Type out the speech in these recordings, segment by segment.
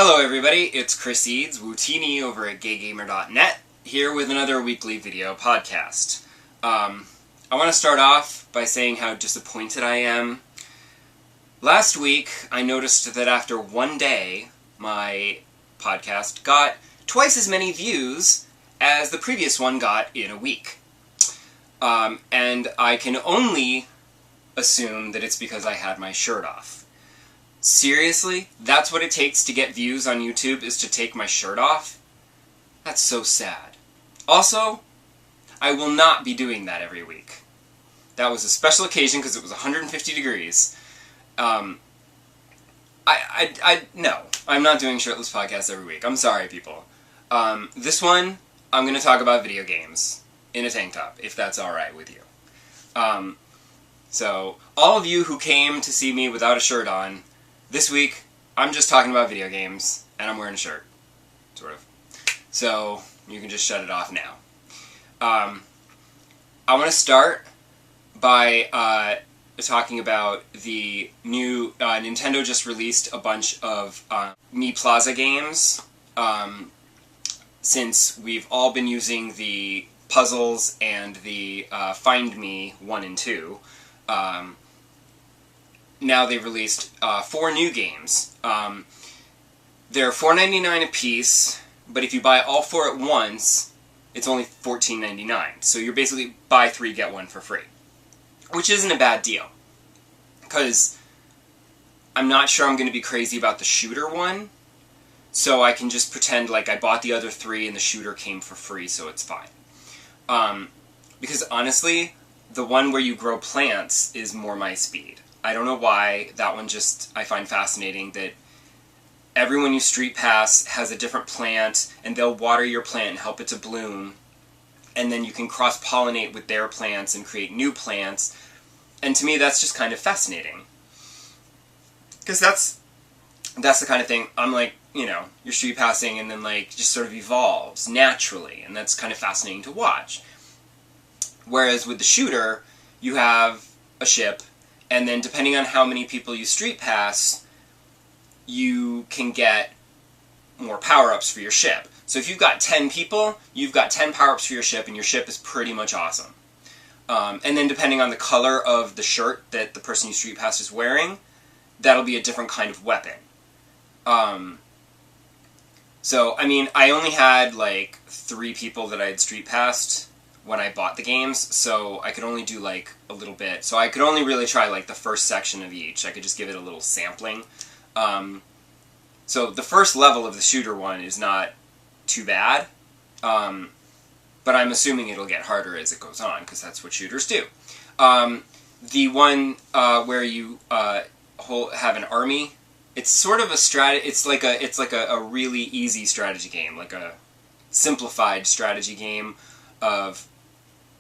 Hello everybody, it's Chris Eads, Wootini over at GayGamer.net, here with another weekly video podcast. I want to start off by saying how disappointed I am. Last week, I noticed that after one day, my podcast got twice as many views as the previous one got in a week. And I can only assume that it's because I had my shirt off. Seriously? That's what it takes to get views on YouTube, is to take my shirt off? That's so sad. Also, I will not be doing that every week. That was a special occasion because it was 150 degrees. No, I'm not doing shirtless podcasts every week. I'm sorry, people. This one, I'm going to talk about video games in a tank top, if that's alright with you. So, all of you who came to see me without a shirt on, this week, I'm just talking about video games, and I'm wearing a shirt, sort of. So, you can just shut it off now. I want to start by talking about the new, Nintendo just released a bunch of Mii Plaza games, since we've all been using the puzzles and the Find Me 1 and 2. Now they've released 4 new games. They're $4.99 a piece, but if you buy all 4 at once, it's only $14.99. So you're basically buy 3, get 1 for free. Which isn't a bad deal. Because I'm not sure I'm going to be crazy about the shooter one, so I can just pretend like I bought the other 3 and the shooter came for free, so it's fine. Because honestly, the one where you grow plants is more my speed. I don't know why, that one just, I find fascinating that everyone you StreetPass has a different plant, and they'll water your plant and help it to bloom, and then you can cross-pollinate with their plants and create new plants, and to me that's just kind of fascinating. Because that's the kind of thing, I'm like, you know, you're StreetPassing and then like, just sort of evolves naturally, and that's kind of fascinating to watch. Whereas with the shooter, you have a ship, and then depending on how many people you StreetPass, you can get more power-ups for your ship. So if you've got 10 people, you've got 10 power-ups for your ship, and your ship is pretty much awesome. And then depending on the color of the shirt that the person you StreetPass is wearing, that'll be a different kind of weapon. So, I mean, I only had like 3 people that I had StreetPassed when I bought the games, so I could only do like a little bit. So I could only really try like the first section of each. I could just give it a little sampling. So the first level of the shooter one is not too bad, but I'm assuming it'll get harder as it goes on, because that's what shooters do. The one where you have an army, it's sort of a it's like a really easy strategy game, like a simplified strategy game of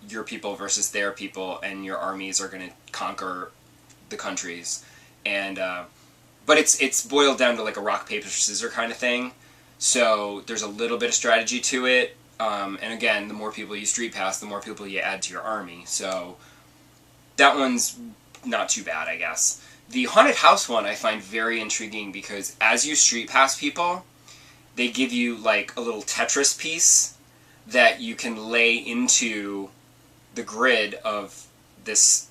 your people versus their people, and your armies are going to conquer the countries. And but it's boiled down to like a rock, paper, scissors kind of thing. So there's a little bit of strategy to it. And again, the more people you StreetPass, the more people you add to your army. So that one's not too bad, I guess. The haunted house one I find very intriguing, because as you StreetPass people, they give you like a little Tetris piece that you can lay into the grid of this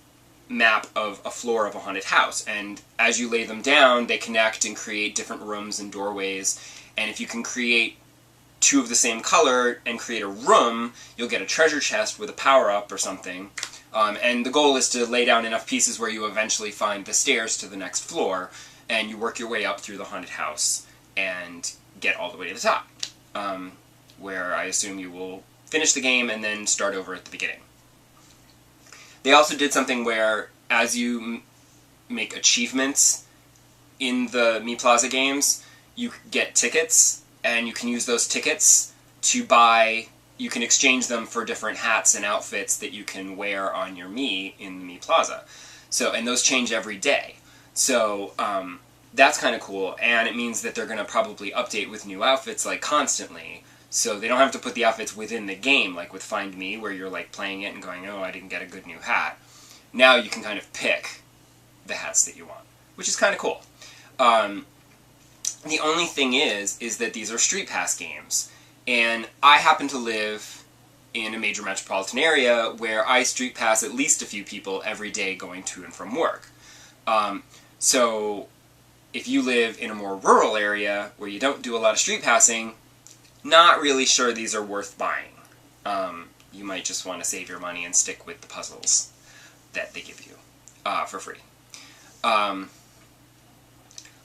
map of a floor of a haunted house. And as you lay them down, they connect and create different rooms and doorways. And if you can create 2 of the same color and create a room, you'll get a treasure chest with a power-up or something. And the goal is to lay down enough pieces where you eventually find the stairs to the next floor, and you work your way up through the haunted house and get all the way to the top, where I assume you will finish the game and then start over at the beginning. They also did something where, as you make achievements in the Mii Plaza games, you get tickets, and you can use those tickets to buy, you can exchange them for different hats and outfits that you can wear on your Mii in the Mii Plaza. So, and those change every day. So, that's kind of cool, and it means that they're going to probably update with new outfits, like, constantly. So they don't have to put the outfits within the game, like with Find Me, where you're like playing it and going, oh, I didn't get a good new hat. Now you can kind of pick the hats that you want, which is kind of cool. The only thing is that these are StreetPass games, and I happen to live in a major metropolitan area where I StreetPass at least a few people every day going to and from work. So if you live in a more rural area where you don't do a lot of street passing, not really sure these are worth buying. You might just want to save your money and stick with the puzzles that they give you for free.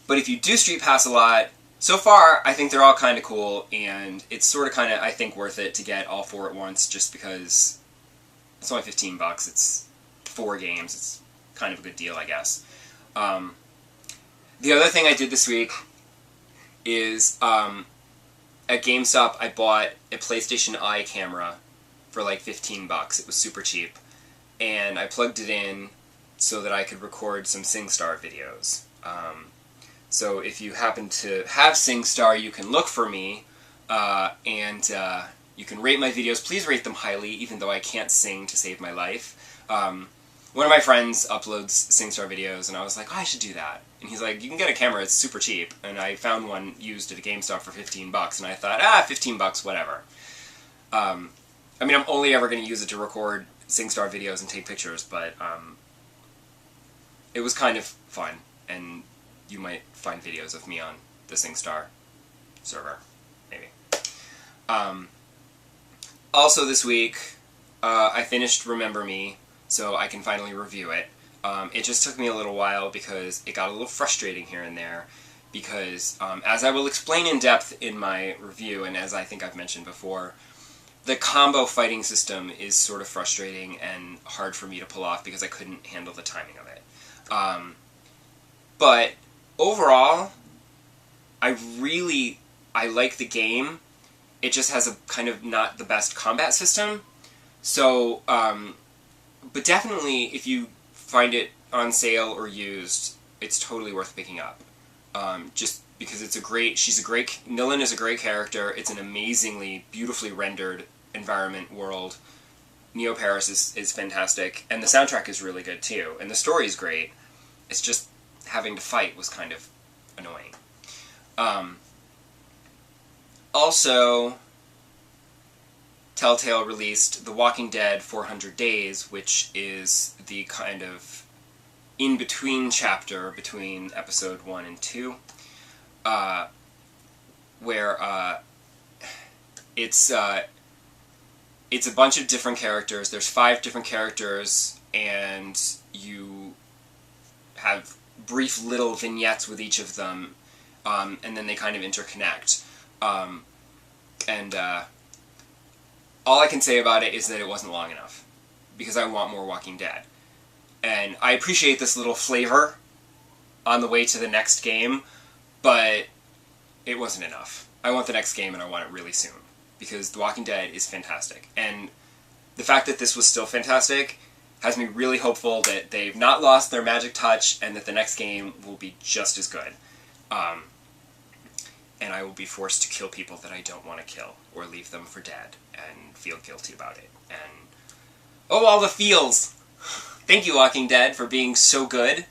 But if you do street pass a lot, so far I think they're all kind of cool, and it's sort of kind of, I think, worth it to get all 4 at once just because it's only $15. It's 4 games. It's kind of a good deal, I guess. The other thing I did this week is at GameStop I bought a PlayStation Eye camera for like $15. It was super cheap, and I plugged it in so that I could record some SingStar videos. So if you happen to have SingStar, you can look for me, and you can rate my videos. Please rate them highly, even though I can't sing to save my life. One of my friends uploads SingStar videos, and I was like, oh, I should do that. And he's like, you can get a camera, it's super cheap. And I found one used at a GameStop for $15, and I thought, $15, whatever. I mean, I'm only ever going to use it to record SingStar videos and take pictures, but it was kind of fun, and you might find videos of me on the SingStar server, maybe. Also this week, I finished Remember Me, so I can finally review it. It just took me a little while because it got a little frustrating here and there, because as I will explain in depth in my review, and as I think I've mentioned before, the combo fighting system is sort of frustrating and hard for me to pull off because I couldn't handle the timing of it. But overall, I like the game. It just has a kind of not the best combat system. So, but definitely if you find it on sale or used, it's totally worth picking up. Just because Nilin is a great character. It's an amazingly, beautifully rendered environment world. Neo Paris is fantastic, and the soundtrack is really good too, and the story is great. It's just having to fight was kind of annoying. Also, Telltale released The Walking Dead 400 Days, which is the kind of in-between chapter between episode 1 and 2, where it's a bunch of different characters. There's 5 different characters, and you have brief little vignettes with each of them, and then they kind of interconnect. All I can say about it is that it wasn't long enough, because I want more Walking Dead. And I appreciate this little flavor on the way to the next game, but it wasn't enough. I want the next game, and I want it really soon, because The Walking Dead is fantastic. And the fact that this was still fantastic has me really hopeful that they've not lost their magic touch, and that the next game will be just as good. And I will be forced to kill people that I don't want to kill, or leave them for dead, and feel guilty about it. And oh, all the feels! Thank you, Walking Dead, for being so good.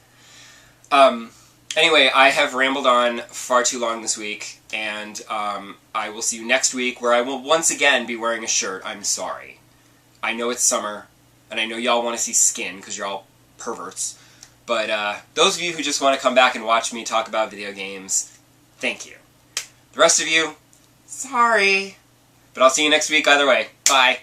Anyway, I have rambled on far too long this week, and I will see you next week, where I will once again be wearing a shirt. I'm sorry. I know it's summer, and I know y'all want to see skin, because you're all perverts. But those of you who just want to come back and watch me talk about video games, thank you. The rest of you, sorry. But I'll see you next week either way. Bye.